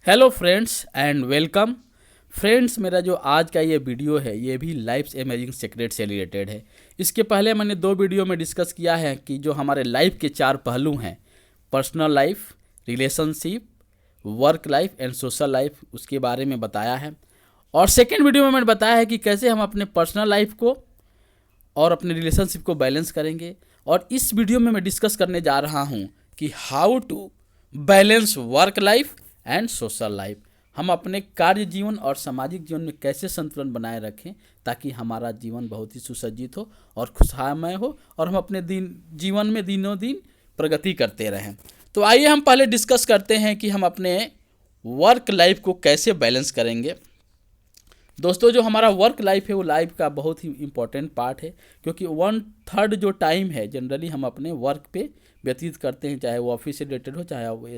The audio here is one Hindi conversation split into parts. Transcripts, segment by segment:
Hello friends and welcome. Friends, मेरा जो आज का ये वीडियो है ये भी लाइफ अमेजिंग सीक्रेट से रिलेटेड है। इसके पहले मैंने 2 वीडियो में डिस्कस किया है कि जो हमारे लाइफ के 4 पहलू हैं, personal life, relationship, work life and social life, उसके बारे में बताया है। और सेकेंड वीडियो में मैंने बताया है कि कैसे हम अपने पर्सनल लाइफ को और अपने रिलेशनशिप को बैलेंस करेंगे। और इस वीडियो में मैं डिस्कस करने जा रहा हूँ कि how to balance work life and social life. हम अपने कार्य जीवन और सामाजिक जीवन में कैसे संतुलन बनाए रखें ताकि हमारा जीवन बहुत ही सुसज्जित हो और खुशहालमय हो और हम अपने जीवन में दिनों दिन प्रगति करते रहें। तो आइए हम पहले डिस्कस करते हैं कि हम अपने वर्क लाइफ को कैसे बैलेंस करेंगे। दोस्तों, जो हमारा वर्क लाइफ है वो लाइफ का बहुत ही इम्पोर्टेंट पार्ट है, क्योंकि 1/3 जो टाइम है जनरली हम अपने वर्क पे व्यतीत करते हैं, चाहे वो ऑफिस से रिलेटेड हो, चाहे वो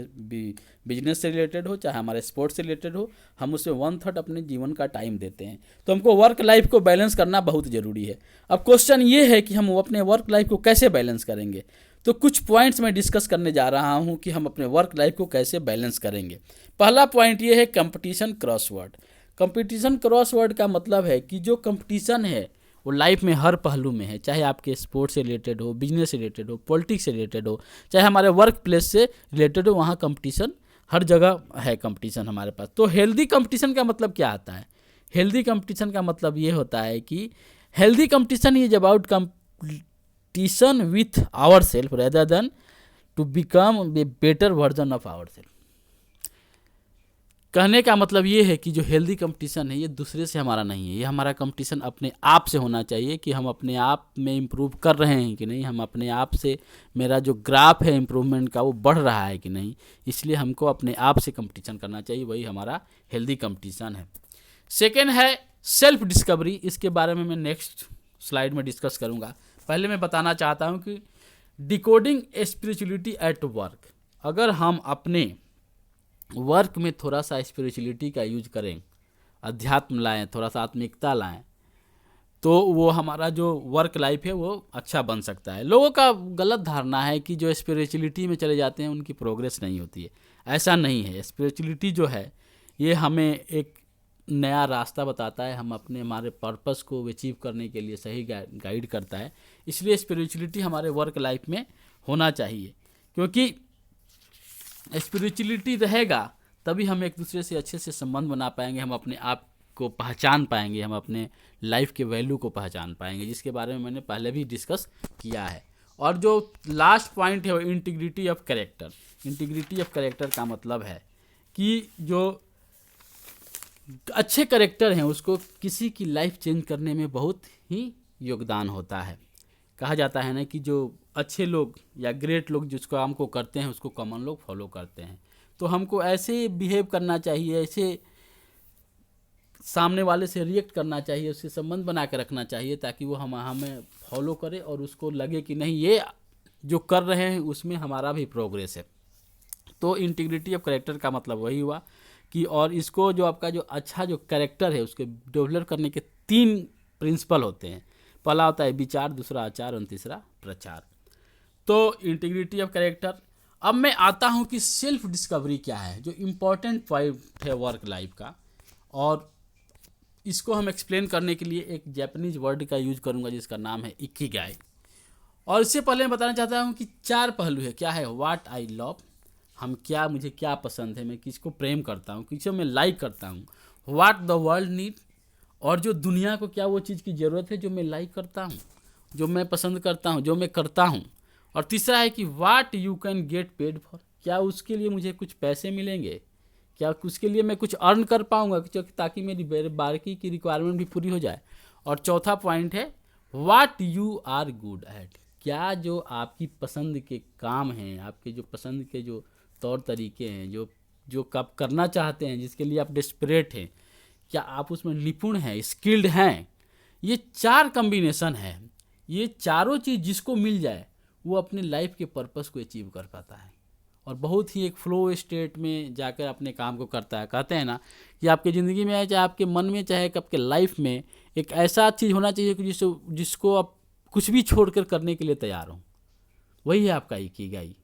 बिजनेस से रिलेटेड हो, चाहे हमारे स्पोर्ट्स से रिलेटेड हो। हम उसमें 1/3 अपने जीवन का टाइम देते हैं। तो हमको वर्क लाइफ को बैलेंस करना बहुत ज़रूरी है। अब क्वेश्चन ये है कि हम अपने वर्क लाइफ को कैसे बैलेंस करेंगे। तो कुछ पॉइंट्स मैं डिस्कस करने जा रहा हूँ कि हम अपने वर्क लाइफ को कैसे बैलेंस करेंगे। पहला पॉइंट ये है कंपटीशन क्रॉसवर्ड। कंपटीशन क्रॉसवर्ड का मतलब है कि जो कंपटीशन है वो लाइफ में हर पहलू में है, चाहे आपके स्पोर्ट्स से रिलेटेड हो, बिजनेस से रिलेटेड हो, पॉलिटिक्स से रिलेटेड हो, चाहे हमारे वर्क प्लेस से रिलेटेड हो, वहाँ कंपटीशन हर जगह है। कंपटीशन हमारे पास। तो हेल्दी कंपटीशन का मतलब क्या आता है? हेल्दी कंपटीशन का मतलब ये होता है कि healthy competition is about competition with our self rather than to become a better version of our self. कहने का मतलब ये है कि जो हेल्दी कंपटीशन है ये दूसरे से हमारा नहीं है, ये हमारा कंपटीशन अपने आप से होना चाहिए कि हम अपने आप में इम्प्रूव कर रहे हैं कि नहीं, हम अपने आप से, मेरा जो ग्राफ है इम्प्रूवमेंट का वो बढ़ रहा है कि नहीं। इसलिए हमको अपने आप से कंपटीशन करना चाहिए, वही हमारा हेल्दी कंपटीशन है। सेकेंड है सेल्फ डिस्कवरी। इसके बारे में मैं नेक्स्ट स्लाइड में डिस्कस करूँगा। पहले मैं बताना चाहता हूँ कि डिकोडिंग स्पिरिचुअलिटी एट वर्क। अगर हम अपने वर्क में थोड़ा सा स्पिरिचुअलिटी का यूज करें, अध्यात्म लाएं, थोड़ा सा आत्मिकता लाएं, तो वो हमारा जो वर्क लाइफ है वो अच्छा बन सकता है। लोगों का गलत धारणा है कि जो स्पिरिचुअलिटी में चले जाते हैं उनकी प्रोग्रेस नहीं होती है। ऐसा नहीं है। स्पिरिचुअलिटी जो है ये हमें एक नया रास्ता बताता है, हम अपने हमारे पर्पस को अचीव करने के लिए सही गाइड करता है। इसलिए स्पिरिचुअलिटी हमारे वर्क लाइफ में होना चाहिए, क्योंकि स्पिरिचुअलिटी रहेगा तभी हम एक दूसरे से अच्छे से संबंध बना पाएंगे, हम अपने आप को पहचान पाएंगे, हम अपने लाइफ के वैल्यू को पहचान पाएंगे, जिसके बारे में मैंने पहले भी डिस्कस किया है। और जो लास्ट पॉइंट है वो integrity of character. Integrity of character का मतलब है कि जो अच्छे कैरेक्टर हैं उसको किसी की लाइफ चेंज करने में बहुत ही योगदान होता है। कहा जाता है ना कि जो अच्छे लोग या ग्रेट लोग जिसको काम को करते हैं उसको कॉमन लोग फॉलो करते हैं। तो हमको ऐसे बिहेव करना चाहिए, ऐसे सामने वाले से रिएक्ट करना चाहिए, उससे संबंध बना के रखना चाहिए ताकि वो हमें फॉलो करे और उसको लगे कि नहीं, ये जो कर रहे हैं उसमें हमारा भी प्रोग्रेस है। तो इंटीग्रिटी ऑफ कैरेक्टर का मतलब वही हुआ कि, और इसको जो आपका जो अच्छा जो कैरेक्टर है उसके डेवलप करने के 3 प्रिंसिपल होते हैं। पहला होता है विचार, दूसरा आचार और तीसरा प्रचार। तो इंटीग्रिटी ऑफ कैरेक्टर। अब मैं आता हूँ कि सेल्फ डिस्कवरी क्या है, जो इम्पोर्टेंट पॉइंट है वर्क लाइफ का। और इसको हम एक्सप्लेन करने के लिए एक जापानीज वर्ड का यूज करूँगा जिसका नाम है इकिगाई। और इससे पहले मैं बताना चाहता हूँ कि 4 पहलू है। क्या है? व्हाट आई लव, मुझे क्या पसंद है, मैं किसको प्रेम करता हूँ, किसको मैं लाइक करता हूँ। व्हाट द वर्ल्ड नीड, और जो दुनिया को क्या वो चीज़ की ज़रूरत है जो मैं लाइक करता हूँ, जो मैं पसंद करता हूँ, जो मैं करता हूँ। और तीसरा है कि what you can get paid for, क्या उसके लिए मुझे कुछ पैसे मिलेंगे, क्या उसके लिए मैं कुछ अर्न कर पाऊँगा ताकि मेरी बाकी की रिक्वायरमेंट भी पूरी हो जाए। और चौथा पॉइंट है what you are good at, क्या जो आपकी पसंद के काम हैं, आपके जो पसंद के जो तौर तरीके हैं, जो आप करना चाहते हैं, जिसके लिए आप डेस्परेट हैं, क्या आप उसमें निपुण हैं, स्किल्ड हैं। ये 4 कॉम्बिनेशन है। ये चारों चीज़ जिसको मिल जाए वो अपने लाइफ के पर्पस को अचीव कर पाता है और बहुत ही एक फ्लो स्टेट में जाकर अपने काम को करता है। कहते हैं ना कि आपकी ज़िंदगी में, चाहे आपके मन में, चाहे आपके लाइफ में एक ऐसा चीज़ होना चाहिए कि जिसको आप कुछ भी छोड़कर करने के लिए तैयार हो। वही है आपका इकिगाई,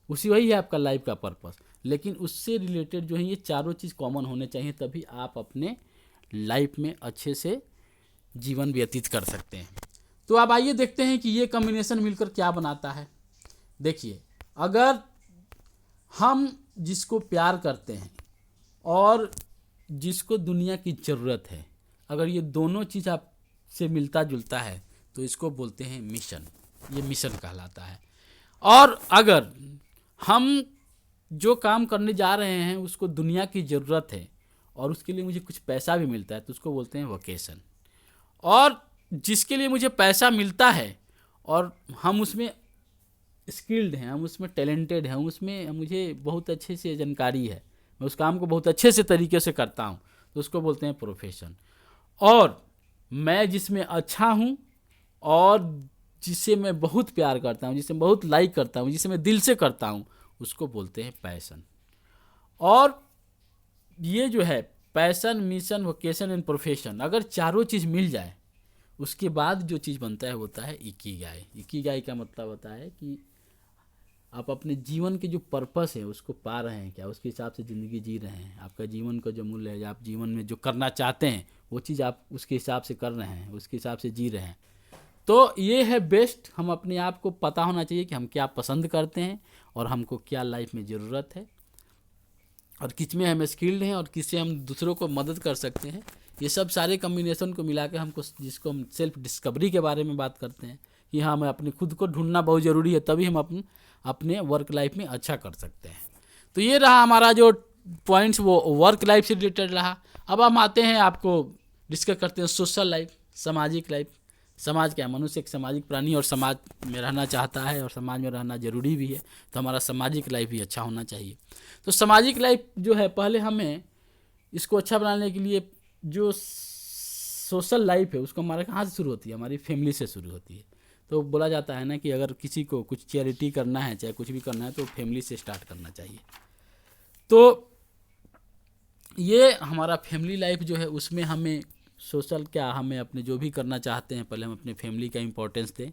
वही है आपका लाइफ का पर्पस। लेकिन उससे रिलेटेड जो है ये चारों चीज़ कॉमन होने चाहिए, तभी आप अपने लाइफ में अच्छे से जीवन व्यतीत कर सकते हैं। तो अब आइए देखते हैं कि ये कॉम्बिनेशन मिलकर क्या बनाता है। देखिए, अगर हम जिसको प्यार करते हैं और जिसको दुनिया की ज़रूरत है, अगर ये दोनों चीज़ आपसे मिलता जुलता है तो इसको बोलते हैं मिशन। ये मिशन कहलाता है। और अगर हम जो काम करने जा रहे हैं उसको दुनिया की ज़रूरत है और उसके लिए मुझे कुछ पैसा भी मिलता है तो उसको बोलते हैं वोकेशन। और जिसके लिए मुझे पैसा मिलता है और हम उसमें स्किल्ड हैं, हम उसमें टैलेंटेड हैं, उसमें मुझे बहुत अच्छे से जानकारी है, मैं उस काम को बहुत अच्छे से तरीके से करता हूँ, तो उसको बोलते हैं प्रोफेशन। और मैं जिसमें अच्छा हूँ और जिसे मैं बहुत प्यार करता हूँ, जिसे बहुत लाइक करता हूँ, जिसे मैं दिल से करता हूँ, उसको बोलते हैं पैशन। और ये जो है passion, mission, vocation and profession, अगर चारों चीज़ मिल जाए उसके बाद जो चीज़ बनता है होता है इकिगाई। इकिगाई का मतलब होता है कि आप अपने जीवन के जो पर्पस है उसको पा रहे हैं क्या, उसके हिसाब से ज़िंदगी जी रहे हैं, आपका जीवन का जो मूल्य है, आप जीवन में जो करना चाहते हैं वो चीज़ आप उसके हिसाब से कर रहे हैं, उसके हिसाब से जी रहे हैं। तो ये है बेस्ट। हम अपने आप को पता होना चाहिए कि हम क्या पसंद करते हैं और हमको क्या लाइफ में ज़रूरत है और किस में हम स्किल्ड हैं और किससे हम दूसरों को मदद कर सकते हैं। ये सब सारे कम्बिनेशन को मिला के हमको, जिसको हम सेल्फ डिस्कवरी के बारे में बात करते हैं कि हाँ, हमें अपने खुद को ढूंढना बहुत ज़रूरी है, तभी हम अपने वर्क लाइफ में अच्छा कर सकते हैं। तो ये रहा हमारा जो पॉइंट्स, वो वर्क लाइफ से रिलेटेड रहा। अब हम आते हैं, आपको डिस्कस करते हैं सोशल लाइफ, सामाजिक लाइफ। समाज क्या है, मनुष्य एक सामाजिक प्राणी और समाज में रहना चाहता है और समाज में रहना जरूरी भी है, तो हमारा सामाजिक लाइफ भी अच्छा होना चाहिए। तो सामाजिक लाइफ जो है, पहले हमें इसको अच्छा बनाने के लिए जो सोशल लाइफ है उसको हमारा कहाँ से शुरू होती है, हमारी फैमिली से शुरू होती है। तो बोला जाता है ना कि अगर किसी को कुछ चैरिटी करना है, चाहे कुछ भी करना है, तो फैमिली से स्टार्ट करना चाहिए। तो ये हमारा फैमिली लाइफ जो है उसमें हमें सोशल क्या, हमें अपने जो भी करना चाहते हैं पहले हम अपने फैमिली का इम्पोर्टेंस दें,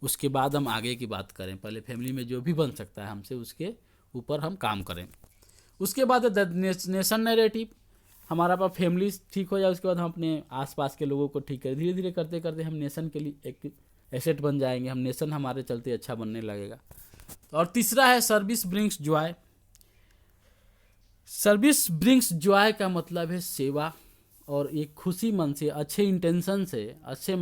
उसके बाद हम आगे की बात करें। पहले फैमिली में जो भी बन सकता है हमसे, उसके ऊपर हम काम करें। उसके बाद नेशन नैरेटिव, हमारा पास फैमिली ठीक हो जाए उसके बाद हम अपने आसपास के लोगों को ठीक करें। धीरे धीरे करते करते हम नेशन के लिए एक एसेट बन जाएंगे, हम नेशन हमारे चलते अच्छा बनने लगेगा। और तीसरा है service brings Joy. Service brings Joy का मतलब है सेवा, और एक खुशी मन से, अच्छे इंटेंशन से, अच्छे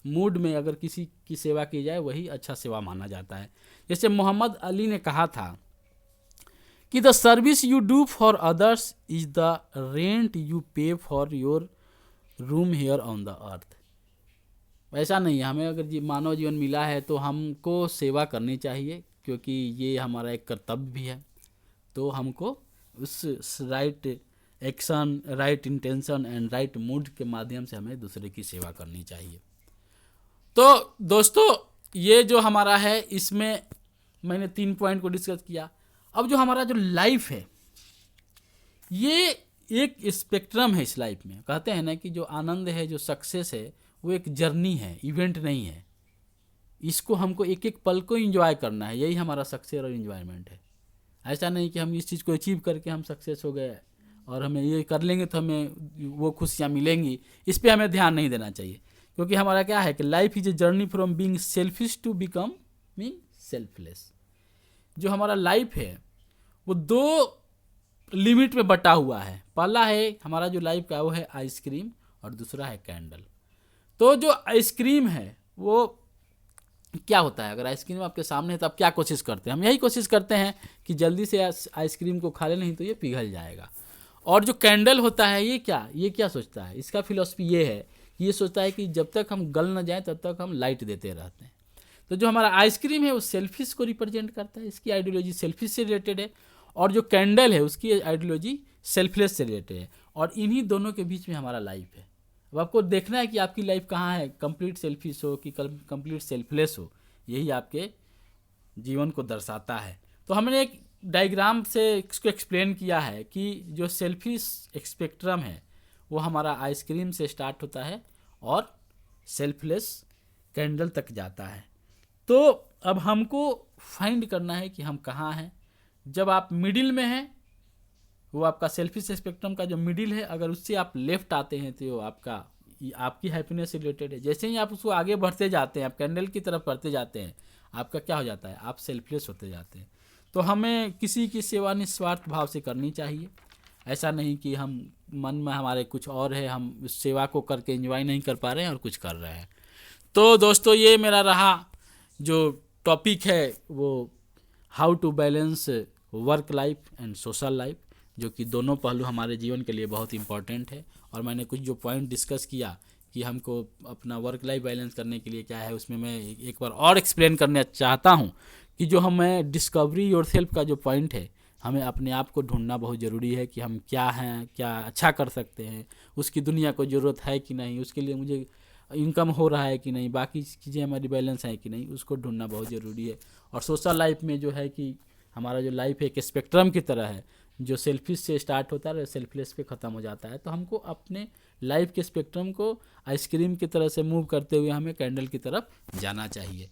मूड में अगर किसी की सेवा की जाए वही अच्छा सेवा माना जाता है। जैसे मोहम्मद अली ने कहा था कि the service you do for others is the rent you pay for your room here on the earth. ऐसा नहीं है, हमें अगर मानव जीवन मिला है तो हमको सेवा करनी चाहिए, क्योंकि ये हमारा एक कर्तव्य भी है। तो हमको उस right action, right intention and right mood के माध्यम से हमें दूसरे की सेवा करनी चाहिए। तो दोस्तों, ये जो हमारा है इसमें मैंने 3 पॉइंट को डिस्कस किया। अब जो हमारा जो लाइफ है, ये एक स्पेक्ट्रम है। इस लाइफ में कहते हैं ना कि जो आनंद है, जो सक्सेस है, वो एक जर्नी है, इवेंट नहीं है। इसको हमको एक एक पल को एंजॉय करना है, यही हमारा सक्सेस और एंजॉयमेंट है। ऐसा नहीं कि हम इस चीज़ को अचीव करके हम सक्सेस हो गए और हमें ये कर लेंगे तो हमें वो खुशियाँ मिलेंगी, इस पर हमें ध्यान नहीं देना चाहिए। क्योंकि हमारा क्या है कि life is a journey from being selfish to become being selfless. जो हमारा लाइफ है वो 2 लिमिट में बटा हुआ है। पहला है हमारा जो लाइफ का, वो है आइसक्रीम, और दूसरा है कैंडल। तो जो आइसक्रीम है वो क्या होता है, अगर आइसक्रीम आपके सामने है तो आप क्या कोशिश करते हैं, हम यही कोशिश करते हैं कि जल्दी से आइसक्रीम को खा ले, नहीं तो ये पिघल जाएगा। और जो कैंडल होता है ये क्या सोचता है, इसका फिलॉसफी ये है, ये सोचता है कि जब तक हम गल न जाए तब तक हम लाइट देते रहते हैं। तो जो हमारा आइसक्रीम है वो सेल्फिश को रिप्रेजेंट करता है, इसकी आइडियोलॉजी सेल्फिश से रिलेटेड है, और जो कैंडल है उसकी आइडियोलॉजी सेल्फलेस से रिलेटेड है। और इन्हीं दोनों के बीच में हमारा लाइफ है। अब आपको देखना है कि आपकी लाइफ कहाँ है, कंप्लीट सेल्फिश हो कि कंप्लीट सेल्फलेस हो, यही आपके जीवन को दर्शाता है। तो हमने एक डायग्राम से इसको एक्सप्लेन किया है कि जो सेल्फिश स्पेक्ट्रम है वो हमारा आइसक्रीम से स्टार्ट होता है और सेल्फलेस कैंडल तक जाता है। तो अब हमको फाइंड करना है कि हम कहाँ हैं। जब आप मिडिल में हैं वो आपका सेल्फिश स्पेक्ट्रम का जो मिडिल है, अगर उससे आप लेफ्ट आते हैं तो आपकी हैप्पीनेस से रिलेटेड है। जैसे ही आप उसको आगे बढ़ते जाते हैं, आप कैंडल की तरफ बढ़ते जाते हैं, आपका क्या हो जाता है, आप सेल्फलेस होते जाते हैं। तो हमें किसी की सेवा निस्वार्थ भाव से करनी चाहिए। ऐसा नहीं कि हम मन में हमारे कुछ और है, हम उस सेवा को करके एंजॉय नहीं कर पा रहे हैं और कुछ कर रहे हैं। तो दोस्तों, ये मेरा रहा जो टॉपिक है वो how to balance work life and social life, जो कि दोनों पहलू हमारे जीवन के लिए बहुत इंपॉर्टेंट है। और मैंने कुछ जो पॉइंट डिस्कस किया कि हमको अपना वर्क लाइफ बैलेंस करने के लिए क्या है, उसमें मैं एक बार और एक्सप्लेन करना चाहता हूँ कि जो हमें डिस्कवरी योरसेल्फ का जो पॉइंट है, हमें अपने आप को ढूंढना बहुत ज़रूरी है कि हम क्या हैं, क्या अच्छा कर सकते हैं, उसकी दुनिया को ज़रूरत है कि नहीं, उसके लिए मुझे इनकम हो रहा है कि नहीं, बाकी चीज़ें हमारी बैलेंस है कि नहीं, उसको ढूंढना बहुत ज़रूरी है। और सोशल लाइफ में जो है कि हमारा जो लाइफ है एक स्पेक्ट्रम की तरह है, जो सेल्फिश से स्टार्ट होता है और सेल्फलेस पे ख़त्म हो जाता है। तो हमको अपने लाइफ के स्पेक्ट्रम को आइसक्रीम की तरह से मूव करते हुए हमें कैंडल की तरफ जाना चाहिए।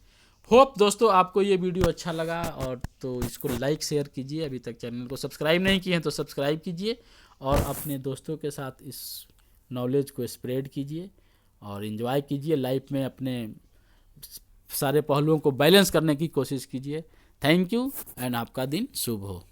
होप दोस्तों आपको ये वीडियो अच्छा लगा, और तो इसको लाइक शेयर कीजिए। अभी तक चैनल को सब्सक्राइब नहीं किए हैं तो सब्सक्राइब कीजिए, और अपने दोस्तों के साथ इस नॉलेज को स्प्रेड कीजिए और इन्जॉय कीजिए। लाइफ में अपने सारे पहलुओं को बैलेंस करने की कोशिश कीजिए। थैंक यू एंड आपका दिन शुभ हो।